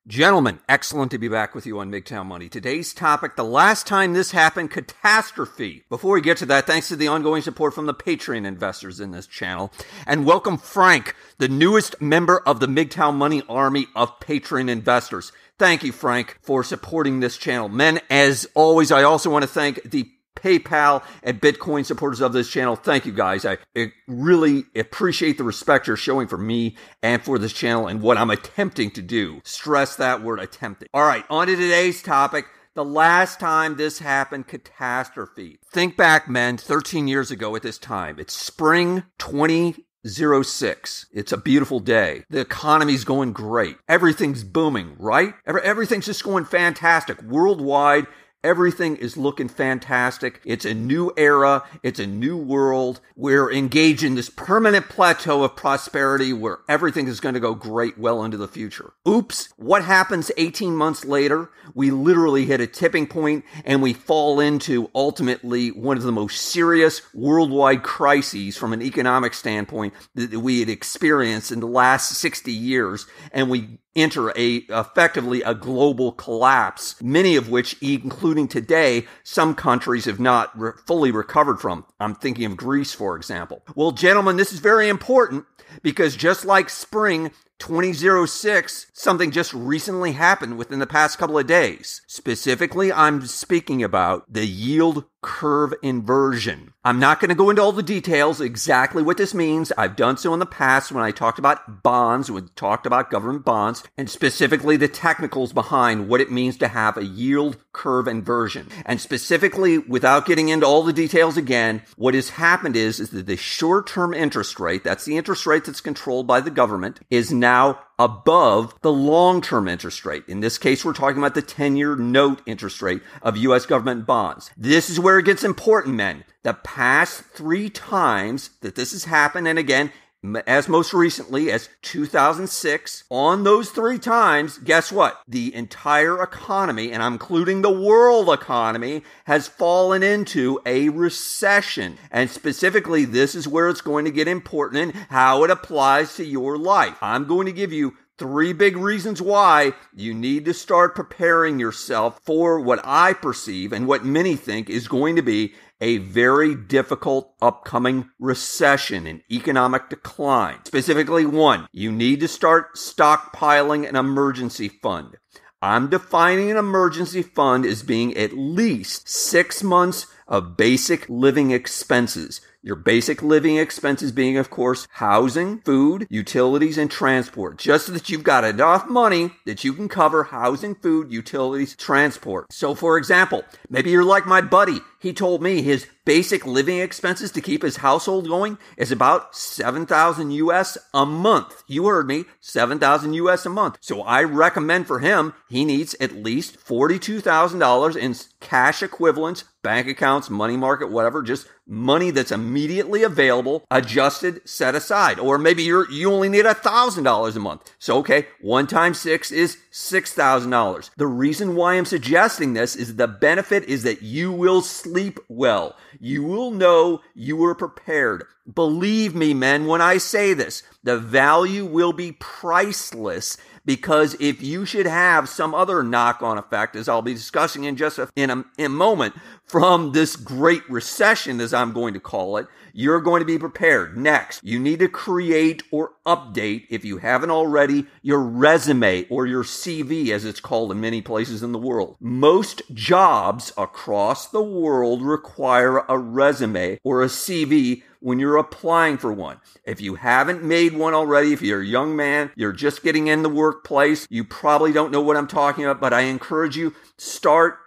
Gentlemen, excellent to be back with you on MGTOW Money. Today's topic, the last time this happened, catastrophe. Before we get to that, thanks to the ongoing support from the Patreon investors in this channel. And welcome Frank, the newest member of the MGTOW Money army of Patreon investors. Thank you, Frank, for supporting this channel. Men, as always, I also want to thank the PayPal and Bitcoin supporters of this channel. Thank you guys. I really appreciate the respect you're showing for me and for this channel and what I'm attempting to do. Stress that word, attempting. All right, on to today's topic. The last time this happened, catastrophe. Think back, men, 13 years ago at this time. It's spring 2006. It's a beautiful day. The economy's going great. Everything's booming, right? Everything's just going fantastic. Worldwide, everything is looking fantastic. It's a new era. It's a new world. We're engaged in this permanent plateau of prosperity where everything is going to go great well into the future. Oops. What happens 18 months later? We literally hit a tipping point and we fall into ultimately one of the most serious worldwide crises from an economic standpoint that we had experienced in the last 60 years. And we enter effectively a global collapse, many of which, including today, some countries have not fully recovered from. I'm thinking of Greece, for example. Well, gentlemen, this is very important because just like spring 2006, something just recently happened within the past couple of days. Specifically, I'm speaking about the yield curve inversion. I'm not going to go into all the details, exactly what this means. I've done so in the past when I talked about bonds, when we talked about government bonds, and specifically the technicals behind what it means to have a yield curve inversion. And specifically, without getting into all the details again, what has happened is that the short-term interest rate, that's the interest rate that's controlled by the government, is now above the long-term interest rate. In this case, we're talking about the 10-year note interest rate of U.S. government bonds. This is where it gets important, men. The past 3 times that this has happened, and again, as most recently as 2006, on those 3 times, guess what? The entire economy, and I'm including the world economy, has fallen into a recession. And specifically, this is where it's going to get important and how it applies to your life. I'm going to give you 3 big reasons why you need to start preparing yourself for what I perceive and what many think is going to be a very difficult upcoming recession and economic decline. Specifically, 1, you need to start stockpiling an emergency fund. I'm defining an emergency fund as being at least 6 months of basic living expenses. Your basic living expenses being, of course, housing, food, utilities, and transport. Just so that you've got enough money that you can cover housing, food, utilities, transport. So, for example, maybe you're like my buddy. He told me his basic living expenses to keep his household going is about $7,000 US a month. You heard me, $7,000 US a month. So I recommend for him, he needs at least $42,000 in cash equivalents, bank accounts, money market, whatever, just money that's immediately available, adjusted, set aside. Or maybe you only need $1,000 a month. So, okay, 1 times 6 is $6,000. The reason why I'm suggesting this is the benefit is that you will sleep well. You will know you were prepared. Believe me, men, when I say this, the value will be priceless. Because if you should have some other knock-on effect, as I'll be discussing in just in a moment, from this great recession, as I'm going to call it, you're going to be prepared. Next, you need to create or update, if you haven't already, your resume or your CV, as it's called in many places in the world. Most jobs across the world require a resume or a CV when you're applying for one. If you haven't made one already, if you're a young man, you're just getting in the workplace, you probably don't know what I'm talking about, but I encourage you,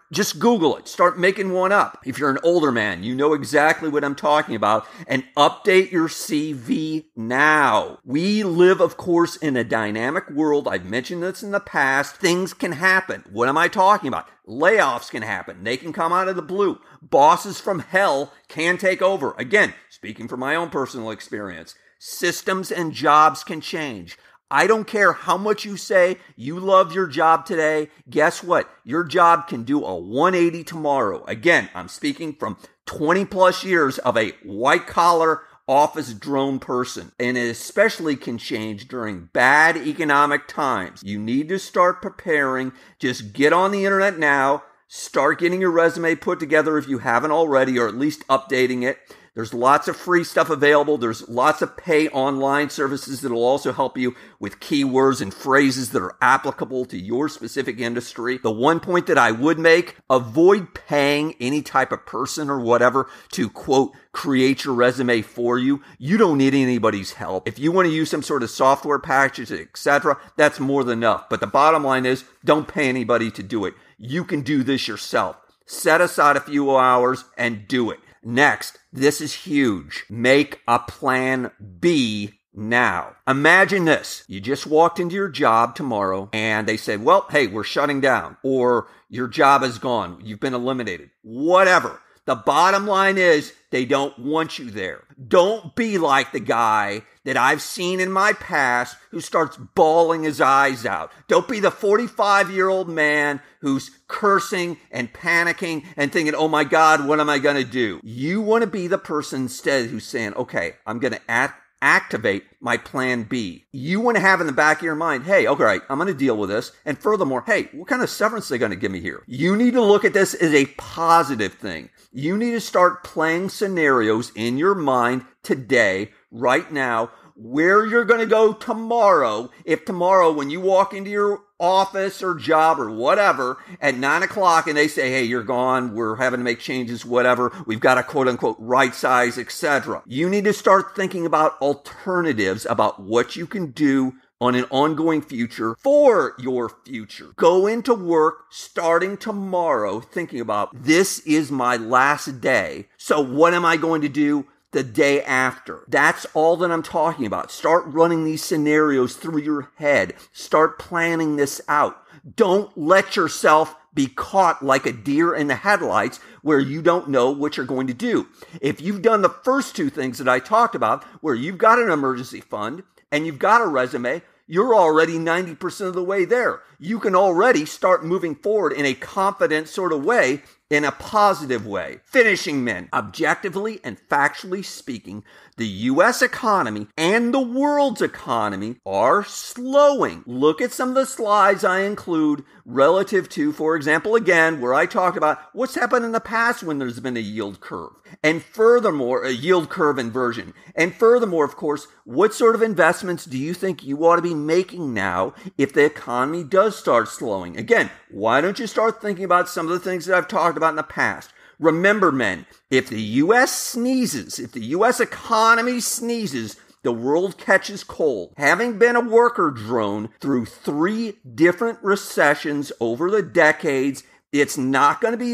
just Google it. Start making one up. If you're an older man, you know exactly what I'm talking about, and update your CV now. We live, of course, in a dynamic world. I've mentioned this in the past. Things can happen. What am I talking about? Layoffs can happen. They can come out of the blue. Bosses from hell can take over. Again, speaking from my own personal experience, systems and jobs can change. I don't care how much you say you love your job today. Guess what? Your job can do a 180 tomorrow. Again, I'm speaking from 20 plus years of a white collar office drone person, and it especially can change during bad economic times. You need to start preparing. Just get on the internet now. Start getting your resume put together if you haven't already, or at least updating it. There's lots of free stuff available. There's lots of pay online services that will also help you with keywords and phrases that are applicable to your specific industry. The one point that I would make, avoid paying any type of person or whatever to, quote, create your resume for you. You don't need anybody's help. If you want to use some sort of software package, etc., that's more than enough. But the bottom line is, don't pay anybody to do it. You can do this yourself. Set aside a few hours and do it. Next, this is huge. Make a plan B now. Imagine this. You just walked into your job tomorrow and they said, well, hey, we're shutting down, or your job is gone. You've been eliminated. Whatever. The bottom line is they don't want you there. Don't be like the guy that I've seen in my past who starts bawling his eyes out. Don't be the 45-year-old man who's cursing and panicking and thinking, oh my God, what am I going to do? You want to be the person instead who's saying, okay, I'm going to activate my plan B. You want to have in the back of your mind, hey, okay, I'm going to deal with this. And furthermore, hey, what kind of severance are they going to give me here? You need to look at this as a positive thing. You need to start playing scenarios in your mind today, right now, where you're going to go tomorrow. If tomorrow, when you walk into your office or job or whatever at 9 o'clock and they say, hey, you're gone, we're having to make changes, whatever, we've got to quote unquote right size, etc. You need to start thinking about alternatives, about what you can do on an ongoing future for your future. Go into work starting tomorrow thinking about, this is my last day, so what am I going to do the day after? That's all that I'm talking about. Start running these scenarios through your head. Start planning this out. Don't let yourself be caught like a deer in the headlights where you don't know what you're going to do. If you've done the first two things that I talked about, where you've got an emergency fund and you've got a resume, you're already 90% of the way there. You can already start moving forward in a confident sort of way, in a positive way. Finishing men, objectively and factually speaking, the U.S. economy and the world's economy are slowing. Look at some of the slides I include relative to, for example, again, where I talked about what's happened in the past when there's been a yield curve. And furthermore, a yield curve inversion. And furthermore, of course, what sort of investments do you think you ought to be making now if the economy does start slowing? Again, why don't you start thinking about some of the things that I've talked about in the past? Remember, men, if the U.S. sneezes, if the U.S. economy sneezes, the world catches cold. Having been a worker drone through 3 different recessions over the decades, it's not going to be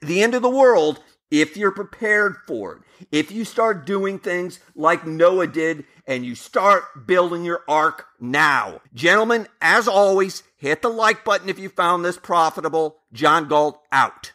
the end of the world if you're prepared for it. If you start doing things like Noah did and you start building your ark now. Gentlemen, as always, hit the like button if you found this profitable. John Galt out.